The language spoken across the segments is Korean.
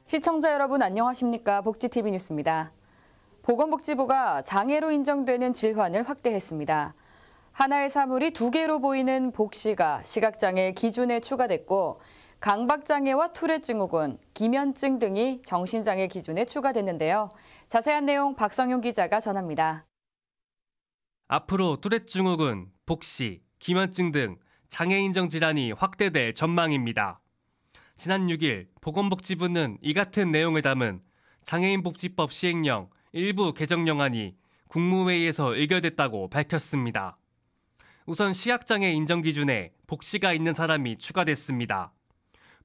시청자 여러분 안녕하십니까? 복지TV 뉴스입니다. 보건복지부가 장애로 인정되는 질환을 확대했습니다. 하나의 사물이 두 개로 보이는 복시가 시각장애 기준에 추가됐고 강박장애와 투렛 증후군, 기면증 등이 정신장애 기준에 추가됐는데요. 자세한 내용 박성용 기자가 전합니다. 앞으로 투렛 증후군, 복시, 기면증 등 장애 인정 질환이 확대될 전망입니다. 지난 6일 보건복지부는 이 같은 내용을 담은 장애인복지법 시행령 일부 개정령안이 국무회의에서 의결됐다고 밝혔습니다. 우선 시각장애 인정 기준에 복시가 있는 사람이 추가됐습니다.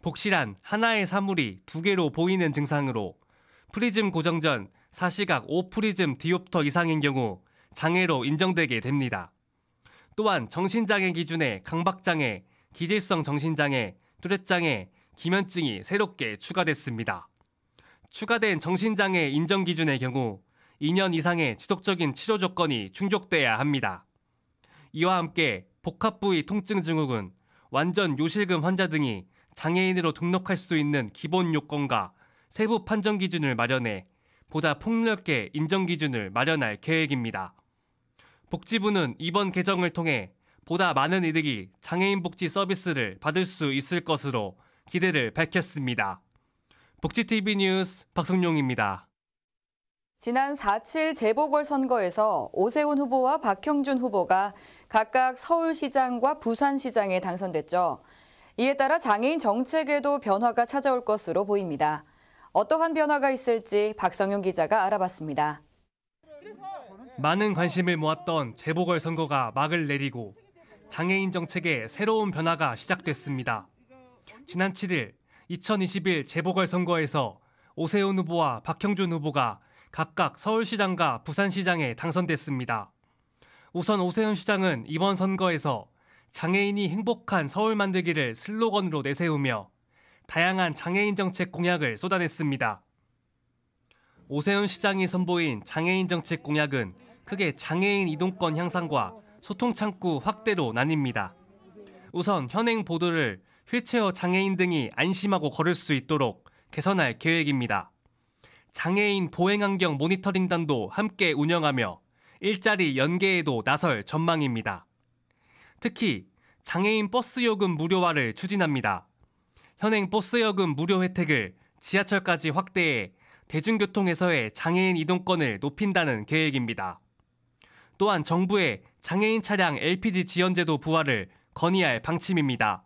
복시란 하나의 사물이 두 개로 보이는 증상으로 프리즘 고정 전 4시각 5프리즘 디옵터 이상인 경우 장애로 인정되게 됩니다. 또한 정신장애 기준에 강박장애, 기질성 정신장애, 투렛장애, 기면증이 새롭게 추가됐습니다. 추가된 정신장애 인정 기준의 경우 2년 이상의 지속적인 치료 조건이 충족돼야 합니다. 이와 함께 복합부위 통증 증후군, 완전 요실금 환자 등이 장애인으로 등록할 수 있는 기본 요건과 세부 판정 기준을 마련해 보다 폭넓게 인정 기준을 마련할 계획입니다. 복지부는 이번 개정을 통해 보다 많은 이들이 장애인 복지 서비스를 받을 수 있을 것으로 기대를 밝혔습니다. 복지TV 뉴스 박성용입니다. 지난 4.7 재보궐선거에서 오세훈 후보와 박형준 후보가 각각 서울시장과 부산시장에 당선됐죠. 이에 따라 장애인 정책에도 변화가 찾아올 것으로 보입니다. 어떠한 변화가 있을지 박성용 기자가 알아봤습니다. 많은 관심을 모았던 재보궐선거가 막을 내리고 장애인 정책에 새로운 변화가 시작됐습니다. 지난 7일 2021 재보궐선거에서 오세훈 후보와 박형준 후보가 각각 서울시장과 부산시장에 당선됐습니다. 우선 오세훈 시장은 이번 선거에서 장애인이 행복한 서울 만들기를 슬로건으로 내세우며 다양한 장애인 정책 공약을 쏟아냈습니다. 오세훈 시장이 선보인 장애인 정책 공약은 크게 장애인 이동권 향상과 소통창구 확대로 나뉩니다. 우선 현행 보도를 휠체어 장애인 등이 안심하고 걸을 수 있도록 개선할 계획입니다. 장애인 보행환경 모니터링단도 함께 운영하며 일자리 연계에도 나설 전망입니다. 특히 장애인 버스 요금 무료화를 추진합니다. 현행 버스 요금 무료 혜택을 지하철까지 확대해 대중교통에서의 장애인 이동권을 높인다는 계획입니다. 또한 정부의 장애인 차량 LPG 지원제도 부활을 건의할 방침입니다.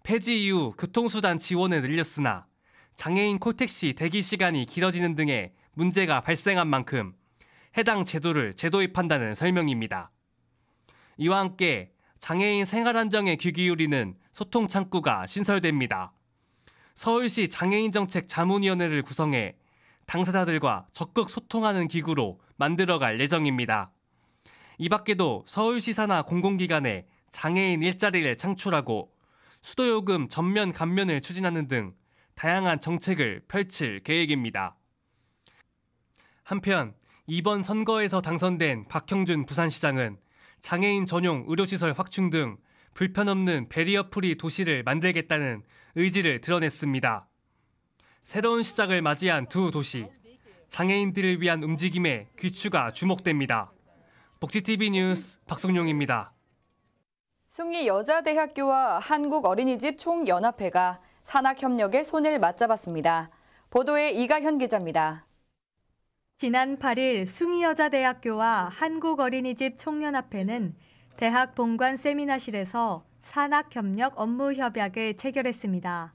폐지 이후 교통수단 지원을 늘렸으나 장애인 콜택시 대기 시간이 길어지는 등의 문제가 발생한 만큼 해당 제도를 재도입한다는 설명입니다. 이와 함께 장애인 생활안정에 귀 기울이는 소통창구가 신설됩니다. 서울시 장애인정책 자문위원회를 구성해 당사자들과 적극 소통하는 기구로 만들어갈 예정입니다. 이 밖에도 서울시 산하 공공기관에 장애인 일자리를 창출하고 수도요금 전면 감면을 추진하는 등 다양한 정책을 펼칠 계획입니다. 한편 이번 선거에서 당선된 박형준 부산시장은 장애인 전용 의료시설 확충 등 불편 없는 배리어 프리 도시를 만들겠다는 의지를 드러냈습니다. 새로운 시작을 맞이한 두 도시, 장애인들을 위한 움직임에 귀추가 주목됩니다. 복지TV 뉴스 박성용입니다. 숭리여자대학교와 한국어린이집 총연합회가 산학협력에 손을 맞잡았습니다. 보도에 이가현 기자입니다. 지난 8일 숭리여자대학교와 한국어린이집 총연합회는 대학 본관 세미나실에서 산학협력 업무협약을 체결했습니다.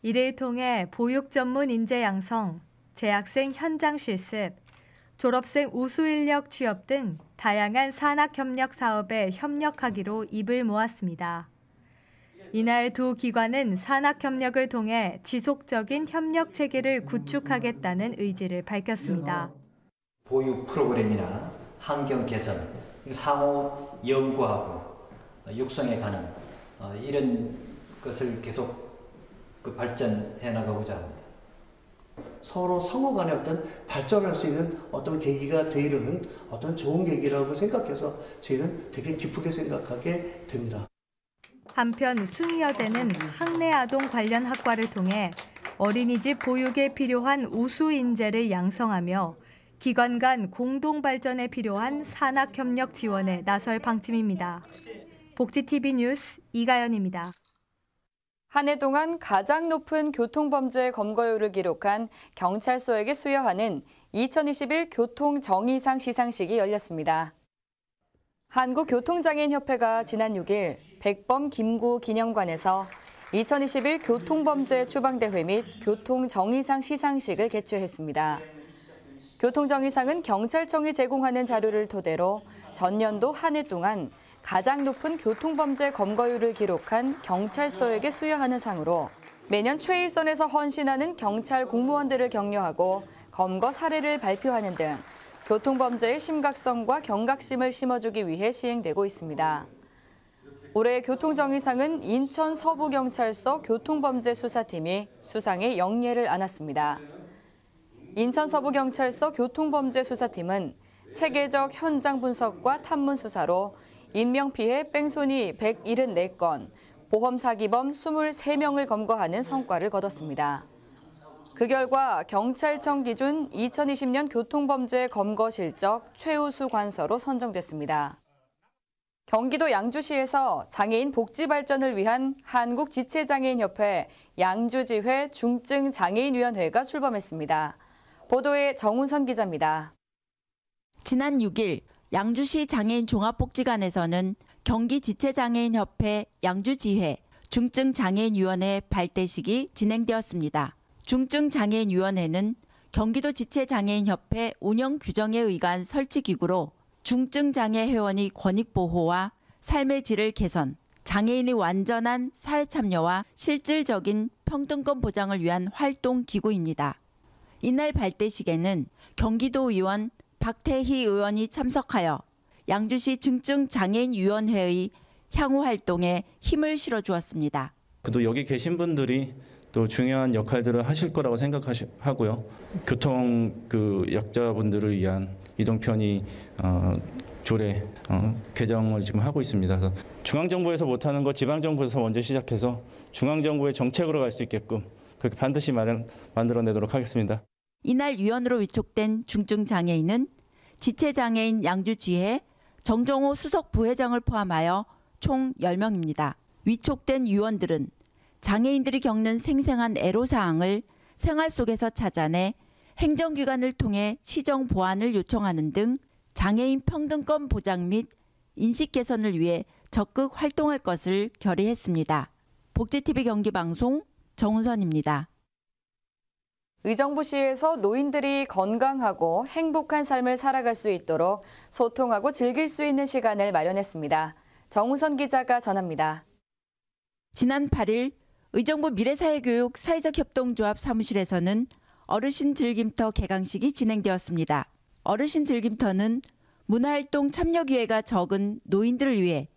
이를 통해 보육 전문 인재 양성, 재학생 현장 실습, 졸업생 우수 인력 취업 등 다양한 산학협력 사업에 협력하기로 입을 모았습니다. 이날 두 기관은 산학협력을 통해 지속적인 협력 체계를 구축하겠다는 의지를 밝혔습니다. 보육 프로그램이나 환경 개선, 상호 연구하고 육성에 관한 이런 것을 계속 발전해 나가고자 합니다. 서로 상호 간에 어떤 발전할 수 있는 어떤 계기가 되는 어떤 좋은 계기라고 생각해서 저희는 되게 기쁘게 생각하게 됩니다. 한편 숭이여대는 학내 아동 관련 학과를 통해 어린이집 보육에 필요한 우수 인재를 양성하며 기관 간 공동 발전에 필요한 산학 협력 지원에 나설 방침입니다. 복지TV 뉴스 이가연입니다. 한 해 동안 가장 높은 교통범죄 검거율을 기록한 경찰서에게 수여하는 2021 교통정의상 시상식이 열렸습니다. 한국교통장애인협회가 지난 6일 백범 김구 기념관에서 2021 교통범죄 추방대회 및 교통정의상 시상식을 개최했습니다. 교통정의상은 경찰청이 제공하는 자료를 토대로 전년도 한 해 동안 가장 높은 교통범죄 검거율을 기록한 경찰서에게 수여하는 상으로 매년 최일선에서 헌신하는 경찰 공무원들을 격려하고 검거 사례를 발표하는 등 교통범죄의 심각성과 경각심을 심어주기 위해 시행되고 있습니다. 올해 교통정의상은 인천 서부경찰서 교통범죄수사팀이 수상에 영예를 안았습니다. 인천 서부경찰서 교통범죄수사팀은 체계적 현장 분석과 탐문 수사로 인명피해 뺑소니 174건, 보험 사기범 23명을 검거하는 성과를 거뒀습니다. 그 결과 경찰청 기준 2020년 교통범죄 검거 실적 최우수 관서로 선정됐습니다. 경기도 양주시에서 장애인 복지 발전을 위한 한국지체장애인협회 양주지회 중증장애인위원회가 출범했습니다. 보도에 정운선 기자입니다. 지난 6일 양주시 장애인 종합복지관에서는 경기지체장애인협회 양주지회 중증장애인위원회 발대식이 진행되었습니다. 중증장애인위원회는 경기도 지체장애인협회 운영규정에 의한 설치기구로 중증장애 회원의 권익보호와 삶의 질을 개선, 장애인의 완전한 사회참여와 실질적인 평등권 보장을 위한 활동기구입니다. 이날 발대식에는 경기도의원 박태희 의원이 참석하여 양주시 중증장애인위원회의 향후 활동에 힘을 실어주었습니다. 또 여기 계신 분들이 또 중요한 역할들을 하실 거라고 생각하고요. 교통 약자분들을 위한 이동 편의 조례 개정을 지금 하고 있습니다. 그래서 중앙정부에서 못하는 거 지방정부에서 먼저 시작해서 중앙정부의 정책으로 갈 수 있게끔 그렇게 반드시 만들어내도록 하겠습니다. 이날 위원으로 위촉된 중증장애인은 지체장애인 양주지회 정정호 수석 부회장을 포함하여 총 10명입니다. 위촉된 위원들은 장애인들이 겪는 생생한 애로사항을 생활 속에서 찾아내 행정기관을 통해 시정 보완을 요청하는 등 장애인 평등권 보장 및 인식 개선을 위해 적극 활동할 것을 결의했습니다. 복지TV 경기방송 정운선입니다. 의정부시에서 노인들이 건강하고 행복한 삶을 살아갈 수 있도록 소통하고 즐길 수 있는 시간을 마련했습니다. 정우선 기자가 전합니다. 지난 8일 의정부 미래사회교육 사회적협동조합 사무실에서는 어르신 즐김터 개강식이 진행되었습니다. 어르신 즐김터는 문화활동 참여 기회가 적은 노인들을 위해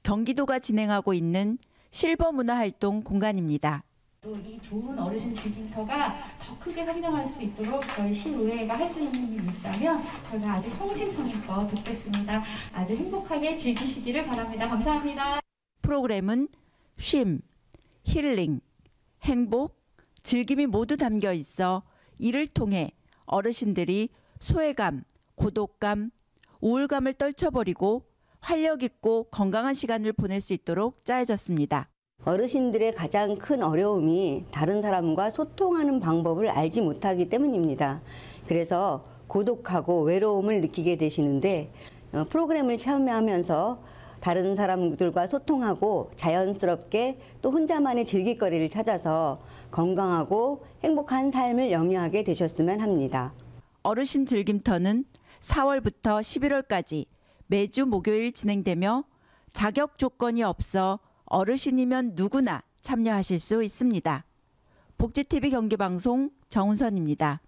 경기도가 진행하고 있는 실버 문화활동 공간입니다. 또 이 좋은 어르신 즐김터가 더 크게 성장할 수 있도록 저희 시의회가 할 수 있는 일이 있다면 저희가 아주 성심성의껏 돕겠습니다. 아주 행복하게 즐기시기를 바랍니다. 감사합니다. 프로그램은 쉼, 힐링, 행복, 즐김이 모두 담겨 있어 이를 통해 어르신들이 소외감, 고독감, 우울감을 떨쳐버리고 활력 있고 건강한 시간을 보낼 수 있도록 짜여졌습니다. 어르신들의 가장 큰 어려움이 다른 사람과 소통하는 방법을 알지 못하기 때문입니다. 그래서 고독하고 외로움을 느끼게 되시는데 프로그램을 참여하면서 다른 사람들과 소통하고 자연스럽게 또 혼자만의 즐길거리를 찾아서 건강하고 행복한 삶을 영위하게 되셨으면 합니다. 어르신 즐김터는 4월부터 11월까지 매주 목요일 진행되며 자격 조건이 없어 어르신이면 누구나 참여하실 수 있습니다. 복지TV 경기방송 정운선입니다.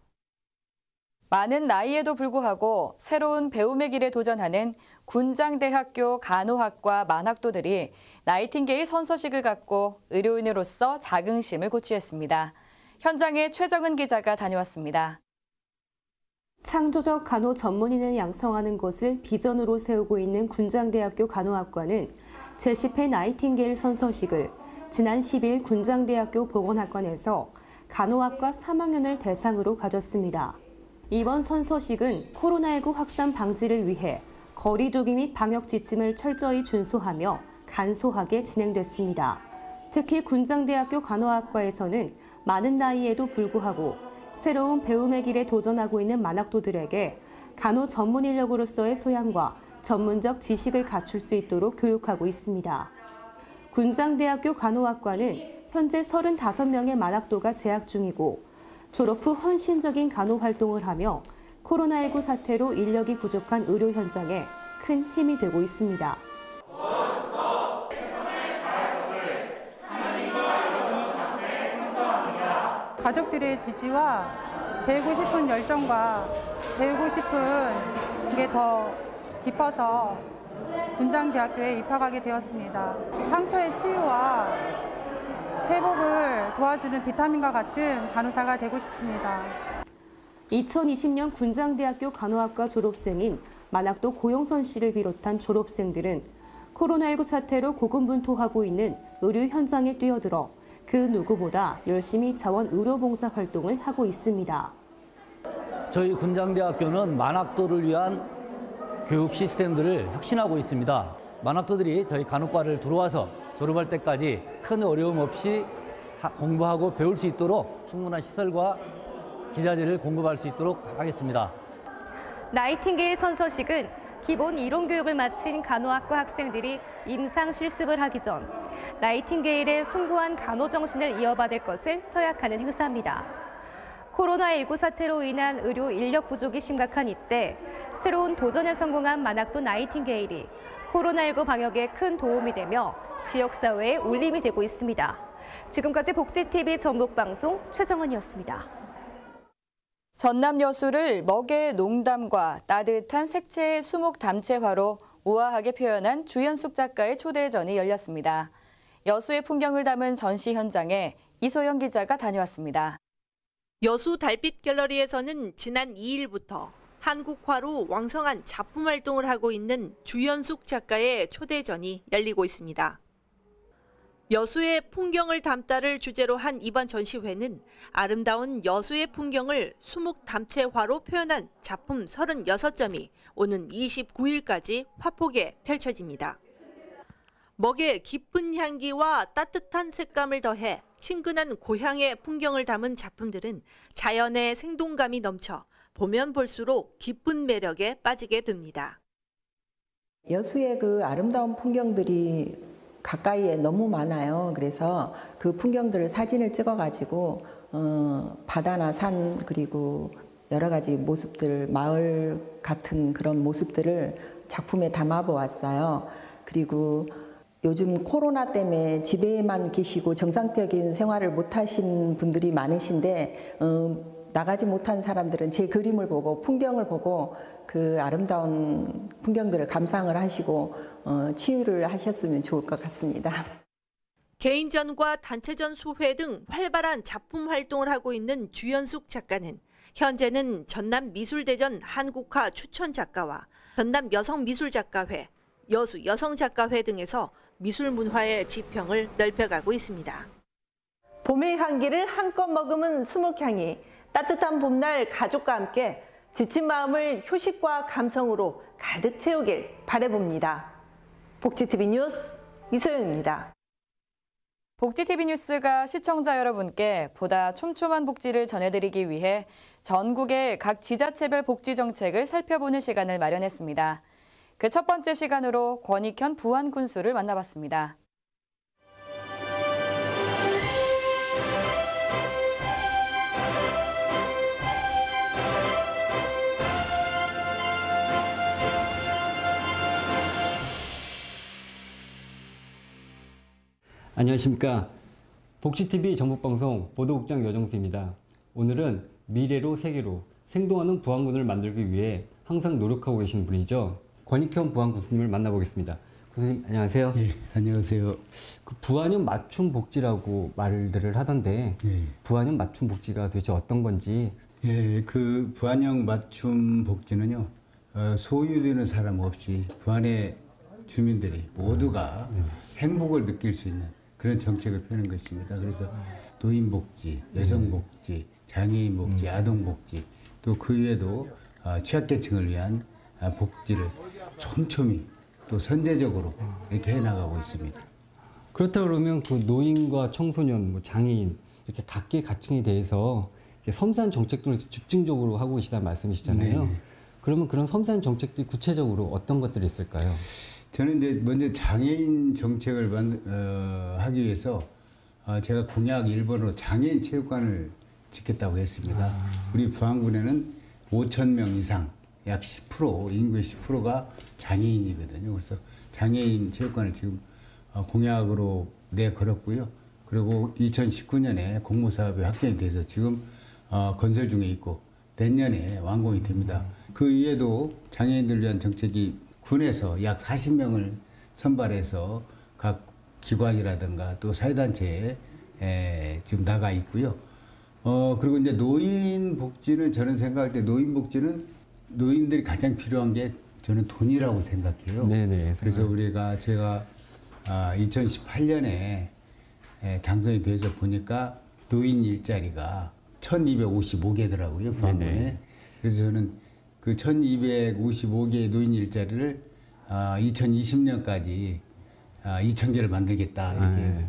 많은 나이에도 불구하고 새로운 배움의 길에 도전하는 군장대학교 간호학과 만학도들이 나이팅게일 선서식을 갖고 의료인으로서 자긍심을 고취했습니다. 현장에 최정은 기자가 다녀왔습니다. 창조적 간호 전문인을 양성하는 것을 비전으로 세우고 있는 군장대학교 간호학과는 제10회 나이팅게일 선서식을 지난 10일 군장대학교 보건학관에서 간호학과 3학년을 대상으로 가졌습니다. 이번 선서식은 코로나19 확산 방지를 위해 거리두기 및 방역 지침을 철저히 준수하며 간소하게 진행됐습니다. 특히 군장대학교 간호학과에서는 많은 나이에도 불구하고 새로운 배움의 길에 도전하고 있는 만학도들에게 간호 전문 인력으로서의 소양과 전문적 지식을 갖출 수 있도록 교육하고 있습니다. 군장대학교 간호학과는 현재 35명의 만학도가 재학 중이고 졸업 후 헌신적인 간호 활동을 하며 코로나19 사태로 인력이 부족한 의료 현장에 큰 힘이 되고 있습니다. 가족들의 지지와 배우고 싶은 열정과 배우고 싶은 게 더 깊어서 군장대학교에 입학하게 되었습니다. 상처의 치유와 회복을 도와주는 비타민과 같은 간호사가 되고 싶습니다. 2020년 군장대학교 간호학과 졸업생인 만학도 고영선 씨를 비롯한 졸업생들은 코로나19 사태로 고군분투하고 있는 의료 현장에 뛰어들어 그 누구보다 열심히 자원 의료봉사 활동을 하고 있습니다. 저희 군장대학교는 만학도를 위한 교육 시스템들을 혁신하고 있습니다. 만학도들이 저희 간호과를 들어와서 졸업할 때까지 큰 어려움 없이 공부하고 배울 수 있도록 충분한 시설과 기자재를 공급할 수 있도록 하겠습니다. 나이팅게일 선서식은 기본 이론 교육을 마친 간호학과 학생들이 임상 실습을 하기 전 나이팅게일의 숭고한 간호 정신을 이어받을 것을 서약하는 행사입니다. 코로나19 사태로 인한 의료 인력 부족이 심각한 이때 새로운 도전에 성공한 만학도 나이팅게일이 코로나19 방역에 큰 도움이 되며 지역사회에 울림이 되고 있습니다. 지금까지 복지TV 전북방송 최정원이었습니다. 전남 여수를 먹의 농담과 따뜻한 색채의 수목 담채화로 우아하게 표현한 주연숙 작가의 초대전이 열렸습니다. 여수의 풍경을 담은 전시 현장에 이소영 기자가 다녀왔습니다. 여수 달빛 갤러리에서는 지난 2일부터 한국화로 왕성한 작품 활동을 하고 있는 주연숙 작가의 초대전이 열리고 있습니다. 여수의 풍경을 담다를 주제로 한 이번 전시회는 아름다운 여수의 풍경을 수목 담채화로 표현한 작품 36점이 오는 29일까지 화폭에 펼쳐집니다. 먹의 깊은 향기와 따뜻한 색감을 더해 친근한 고향의 풍경을 담은 작품들은 자연의 생동감이 넘쳐 보면 볼수록 깊은 매력에 빠지게 됩니다. 여수의 그 아름다운 풍경들이 가까이에 너무 많아요. 그래서 그 풍경들을 사진을 찍어가지고 바다나 산 그리고 여러 가지 모습들, 마을 같은 그런 모습들을 작품에 담아보았어요. 그리고 요즘 코로나 때문에 집에만 계시고 정상적인 생활을 못하신 분들이 많으신데 나가지 못한 사람들은 제 그림을 보고 풍경을 보고 그 아름다운 풍경들을 감상을 하시고 치유를 하셨으면 좋을 것 같습니다. 개인전과 단체전 수회 등 활발한 작품 활동을 하고 있는 주연숙 작가는 현재는 전남 미술대전 한국화 추천 작가와 전남 여성미술작가회, 여수 여성작가회 등에서 미술문화의 지평을 넓혀가고 있습니다. 봄의 향기를 한껏 머금은 수목향이 따뜻한 봄날 가족과 함께 지친 마음을 휴식과 감성으로 가득 채우길 바라봅니다. 복지TV 뉴스 이소영입니다. 복지TV 뉴스가 시청자 여러분께 보다 촘촘한 복지를 전해드리기 위해 전국의 각 지자체별 복지 정책을 살펴보는 시간을 마련했습니다. 그 첫 번째 시간으로 권익현 부안군수를 만나봤습니다. 안녕하십니까. 복지TV 전북방송 보도국장 여정수입니다. 오늘은 미래로 세계로 생동하는 부안군을 만들기 위해 항상 노력하고 계신 분이죠. 권익현 부안 군수님을 만나보겠습니다. 군수님 안녕하세요. 예, 안녕하세요. 그 부안형 맞춤 복지라고 말들을 하던데 부안형 맞춤 복지가 도대체 어떤 건지. 예, 그 부안형 맞춤 복지는요. 소유되는 사람 없이 부안의 주민들이 모두가 행복을 느낄 수 있는 그런 정책을 펴는 것입니다. 그래서 노인복지, 여성복지, 장애인복지, 아동복지 또 그 외에도 취약계층을 위한 복지를 촘촘히 또 선제적으로 이렇게 해나가고 있습니다. 그렇다 그러면 그 노인과 청소년, 뭐 장애인 이렇게 각계 가층에 대해서 이렇게 섬세한 정책들을 집중적으로 하고 계시다는 말씀이시잖아요. 네네. 그러면 그런 섬세한 정책들이 구체적으로 어떤 것들이 있을까요? 저는 이제 먼저 장애인 정책을 하기 위해서 제가 공약 1번으로 장애인 체육관을 짓겠다고 했습니다. 우리 부안군에는 5,000명 이상, 약 10%, 인구의 10%가 장애인이거든요. 그래서 장애인 체육관을 지금 공약으로 내걸었고요. 그리고 2019년에 공모사업이 확정이 돼서 지금 건설 중에 있고 내년에 완공이 됩니다. 그 이외에도 장애인들 위한 정책이 군에서 약 40명을 선발해서 각 기관이라든가 또 사회단체에 지금 나가 있고요. 그리고 이제 노인 복지는 저는 생각할 때 노인 복지는 노인들이 가장 필요한 게 저는 돈이라고 생각해요. 네네. 그래서 제가 2018년에 당선이 돼서 보니까 노인 일자리가 1255개더라고요, 부안군에. 그래서 저는 그 1255개의 노인 일자리를 2020년까지 2,000개를 만들겠다 이렇게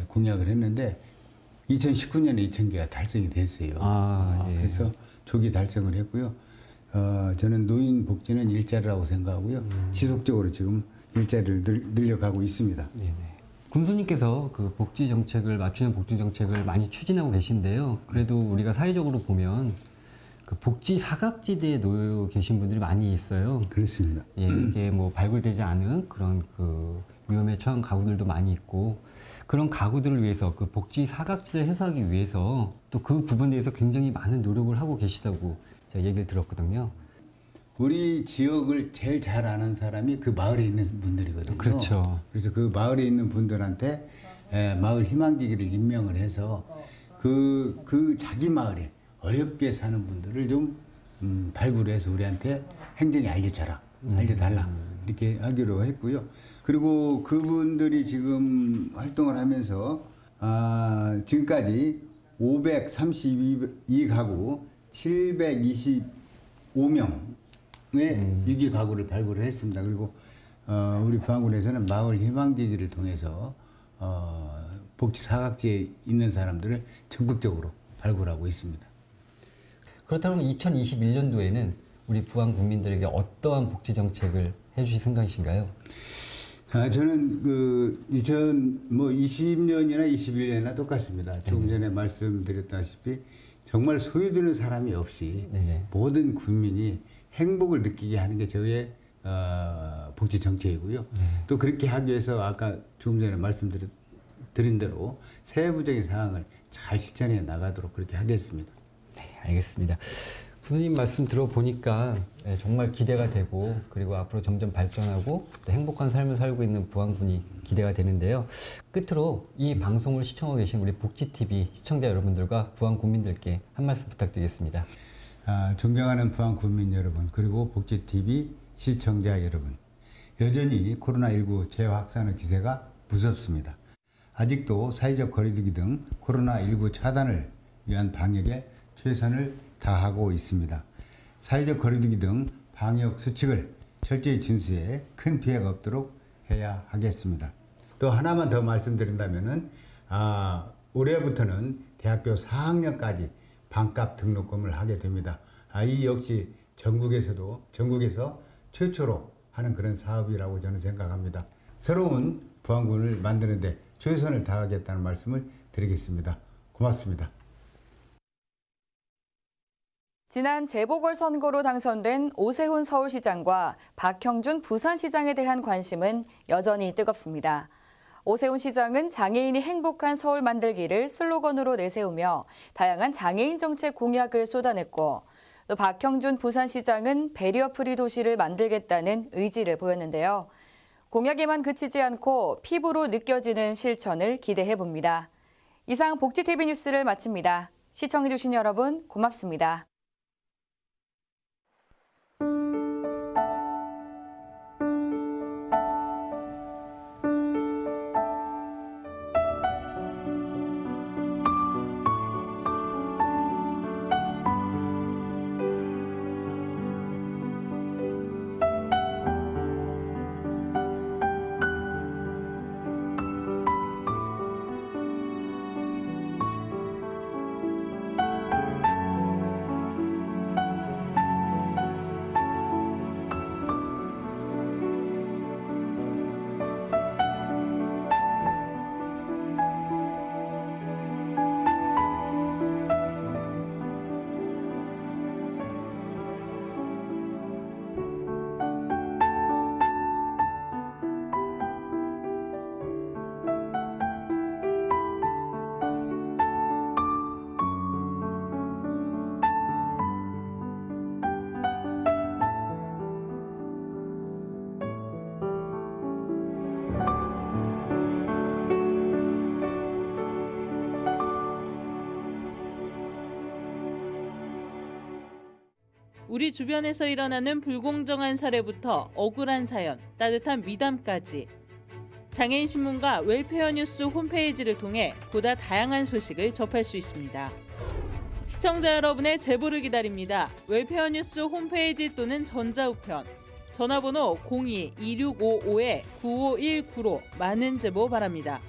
공약을 했는데 2019년에 2,000개가 달성이 됐어요. 그래서 조기 달성을 했고요. 저는 노인 복지는 일자리라고 생각하고요. 지속적으로 지금 일자리를 늘려가고 있습니다. 네네. 군수님께서 그 복지 정책을 맞춤형 복지 정책을 많이 추진하고 계신데요. 그래도 우리가 사회적으로 보면 그 복지 사각지대에 놓여 계신 분들이 많이 있어요. 그렇습니다. 예, 이게 뭐 발굴되지 않은 그런 그 위험에 처한 가구들도 많이 있고 그런 가구들을 위해서 그 복지 사각지대를 해소하기 위해서 또 그 부분에 대해서 굉장히 많은 노력을 하고 계시다고 제가 얘기를 들었거든요. 우리 지역을 제일 잘 아는 사람이 그 마을에 있는 분들이거든요. 그렇죠. 그래서 그 마을에 있는 분들한테 마을 희망지기를 임명을 해서 그 자기 마을에 어렵게 사는 분들을 좀 발굴해서 우리한테 행정에 알려달라 이렇게 하기로 했고요. 그리고 그분들이 지금 활동을 하면서 지금까지 532가구 725명의 위기 가구를 발굴을 했습니다. 그리고 우리 부안군에서는 마을 희망지기를 통해서 복지 사각지에 있는 사람들을 전국적으로 발굴하고 있습니다. 그렇다면 2021년도에는 우리 부안 국민들에게 어떠한 복지 정책을 해주실 생각이신가요? 저는 20년이나 21년이나 똑같습니다. 조금 전에 말씀드렸다시피 정말 소외되는 사람이 없이 모든 국민이 행복을 느끼게 하는 게 저의 복지 정책이고요. 또 그렇게 하기 위해서 아까 조금 전에 말씀드린 대로 세부적인 사항을 잘 실천해 나가도록 그렇게 하겠습니다. 네, 알겠습니다. 군수님 말씀 들어보니까 정말 기대가 되고 그리고 앞으로 점점 발전하고 행복한 삶을 살고 있는 부안군이 기대가 되는데요. 끝으로 이 방송을 시청하고 계신 우리 복지TV 시청자 여러분들과 부안 국민들께 한 말씀 부탁드리겠습니다. 존경하는 부안 국민 여러분 그리고 복지TV 시청자 여러분, 여전히 코로나19 재확산의 기세가 무섭습니다. 아직도 사회적 거리두기 등 코로나19 차단을 위한 방역에 최선을 다하고 있습니다. 사회적 거리두기 등 방역 수칙을 철저히 준수해 큰 피해가 없도록 해야 하겠습니다. 또 하나만 더 말씀드린다면은 올해부터는 대학교 4학년까지 반값 등록금을 하게 됩니다. 이 역시 전국에서 최초로 하는 그런 사업이라고 저는 생각합니다. 새로운 부안군을 만드는데 최선을 다하겠다는 말씀을 드리겠습니다. 고맙습니다. 지난 재보궐선거로 당선된 오세훈 서울시장과 박형준 부산시장에 대한 관심은 여전히 뜨겁습니다. 오세훈 시장은 장애인이 행복한 서울 만들기를 슬로건으로 내세우며 다양한 장애인 정책 공약을 쏟아냈고 또 박형준 부산시장은 배리어 프리 도시를 만들겠다는 의지를 보였는데요. 공약에만 그치지 않고 피부로 느껴지는 실천을 기대해봅니다. 이상 복지TV 뉴스를 마칩니다. 시청해주신 여러분 고맙습니다. 우리 주변에서 일어나는 불공정한 사례부터 억울한 사연, 따뜻한 미담까지 장애인 신문과 웰페어 뉴스 홈페이지를 통해 보다 다양한 소식을 접할 수 있습니다. 시청자 여러분의 제보를 기다립니다. 웰페어 뉴스 홈페이지 또는 전자우편, 전화번호 02-2655-9519로 많은 제보 바랍니다.